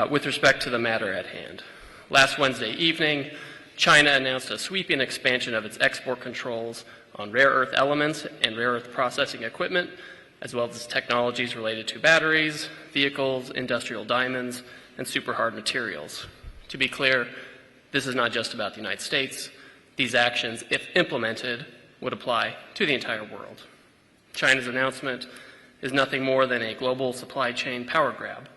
With respect to the matter at hand, last Wednesday evening, China announced a sweeping expansion of its export controls on rare earth elements and rare earth processing equipment, as well as technologies related to batteries, vehicles, industrial diamonds, and superhard materials. To be clear, this is not just about the United States. These actions, if implemented, would apply to the entire world. China's announcement is nothing more than a global supply chain power grab.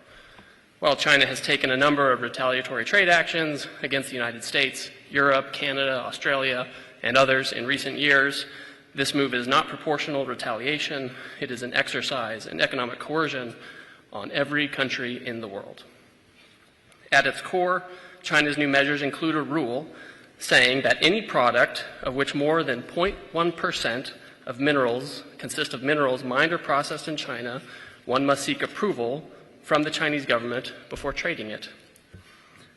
While China has taken a number of retaliatory trade actions against the United States, Europe, Canada, Australia, and others in recent years, this move is not proportional retaliation. It is an exercise in economic coercion on every country in the world. At its core, China's new measures include a rule saying that any product of which more than 0.1% of minerals consist of minerals mined or processed in China, one must seek approval from the Chinese government before trading it.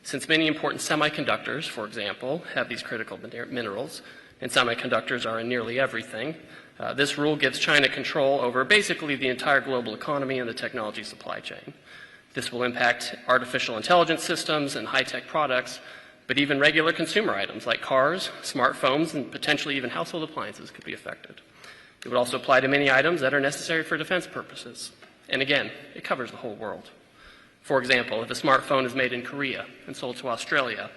Since many important semiconductors, for example, have these critical minerals, and semiconductors are in nearly everything, this rule gives China control over basically the entire global economy and the technology supply chain. This will impact artificial intelligence systems and high-tech products, but even regular consumer items like cars, smartphones, and potentially even household appliances could be affected. It would also apply to many items that are necessary for defense purposes. And again, it covers the whole world. For example, if a smartphone is made in Korea and sold to Australia,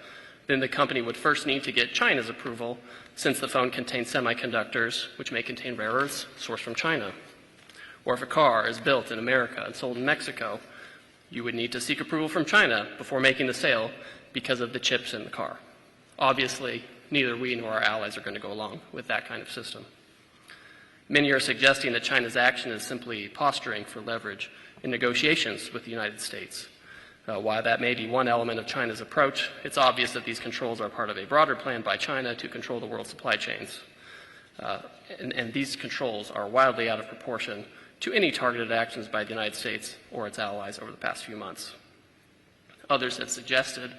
then the company would first need to get China's approval, since the phone contains semiconductors which may contain rare earths sourced from China. Or if a car is built in America and sold in Mexico, you would need to seek approval from China before making the sale because of the chips in the car. Obviously, neither we nor our allies are going to go along with that kind of system. Many are suggesting that China's action is simply posturing for leverage in negotiations with the United States. While that may be one element of China's approach, it's obvious that these controls are part of a broader plan by China to control the world's supply chains. And these controls are wildly out of proportion to any targeted actions by the United States or its allies over the past few months. Others have suggested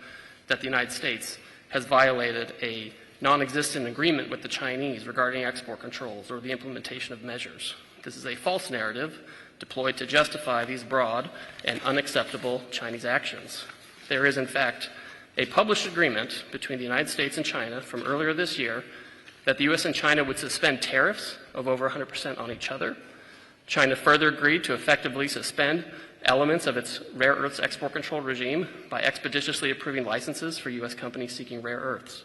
that the United States has violated a non-existent agreement with the Chinese regarding export controls or the implementation of measures. This is a false narrative deployed to justify these broad and unacceptable Chinese actions. There is, in fact, a published agreement between the United States and China from earlier this year that the U.S. and China would suspend tariffs of over 100% on each other. China further agreed to effectively suspend elements of its rare earths export control regime by expeditiously approving licenses for U.S. companies seeking rare earths.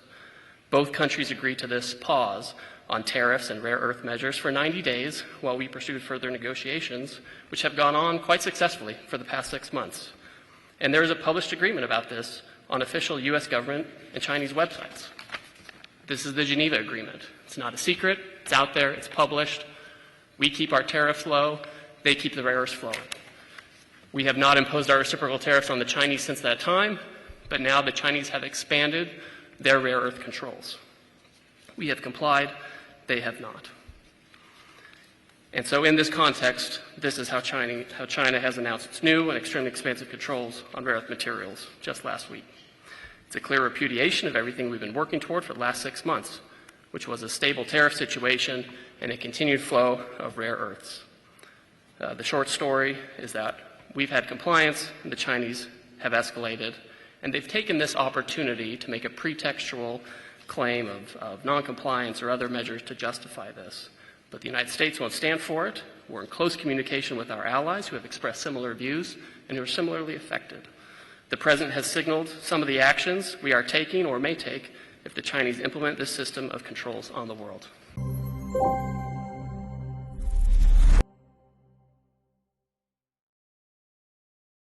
Both countries agreed to this pause on tariffs and rare earth measures for 90 days while we pursued further negotiations, which have gone on quite successfully for the past 6 months. And there is a published agreement about this on official U.S. government and Chinese websites. This is the Geneva Agreement. It's not a secret. It's out there. It's published. We keep our tariffs low. They keep the rare earths flowing. We have not imposed our reciprocal tariffs on the Chinese since that time, but now the Chinese have expanded their rare earth controls. We have complied. They have not. And so in this context, this is how China has announced its new and extremely expansive controls on rare earth materials just last week. It's a clear repudiation of everything we've been working toward for the last 6 months, which was a stable tariff situation and a continued flow of rare earths. The short story is that we've had compliance, and the Chinese have escalated, and they've taken this opportunity to make a pretextual claim of noncompliance or other measures to justify this. But the United States won't stand for it. We're in close communication with our allies who have expressed similar views and who are similarly affected. The President has signaled some of the actions we are taking or may take if the Chinese implement this system of controls on the world.